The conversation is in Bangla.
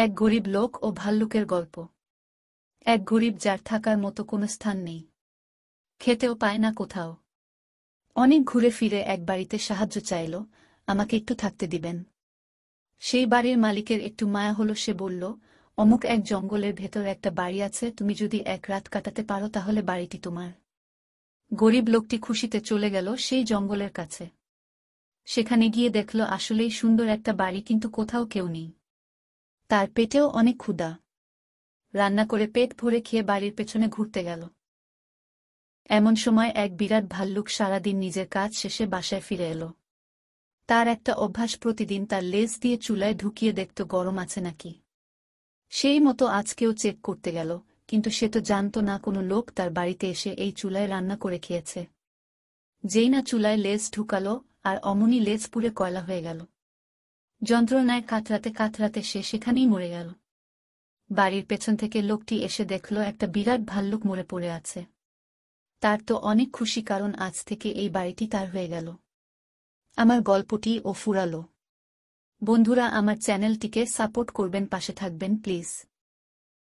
এক গরিব লোক ও ভাল্লুকের গল্প। এক গরিব যার থাকার মতো কোনো স্থান নেই, খেতেও পায় না কোথাও। অনেক ঘুরে ফিরে এক বাড়িতে সাহায্য চাইল, আমাকে একটু থাকতে দিবেন। সেই বাড়ির মালিকের একটু মায়া হলো, সে বলল, অমুক এক জঙ্গলের ভেতর একটা বাড়ি আছে, তুমি যদি এক রাত কাটাতে পারো তাহলে বাড়িটি তোমার। গরিব লোকটি খুশিতে চলে গেল সেই জঙ্গলের কাছে। সেখানে গিয়ে দেখল আসলেই সুন্দর একটা বাড়ি, কিন্তু কোথাও কেউ নেই। তার পেটেও অনেক ক্ষুধা। রান্না করে পেট ভরে খেয়ে বাড়ির পেছনে ঘুরতে গেল। এমন সময় এক বিরাট ভাল্লুক সারাদিন নিজের কাজ শেষে বাসায় ফিরে এলো। তার একটা অভ্যাস, প্রতিদিন তার লেজ দিয়ে চুলায় ঢুকিয়ে দেখত গরম আছে নাকি। সেই মতো আজকেও চেক করতে গেল, কিন্তু সে তো জানত না কোনো লোক তার বাড়িতে এসে এই চুলায় রান্না করে খেয়েছে। যেই না চুলায় লেজ ঢুকালো, আর অমনি লেজ পুড়ে কয়লা হয়ে গেল। যন্ত্রণায় কাতরাতে কাতরাতে সে সেখানেই মরে গেল। বাড়ির পেছন থেকে লোকটি এসে দেখল একটা বিরাট ভাল্লুক মরে পড়ে আছে। তার তো অনেক খুশি, কারণ আজ থেকে এই বাড়িটি তার হয়ে গেল। আমার গল্পটি ও ফুরালো। বন্ধুরা, আমার চ্যানেলটিকে সাপোর্ট করবেন, পাশে থাকবেন প্লিজ।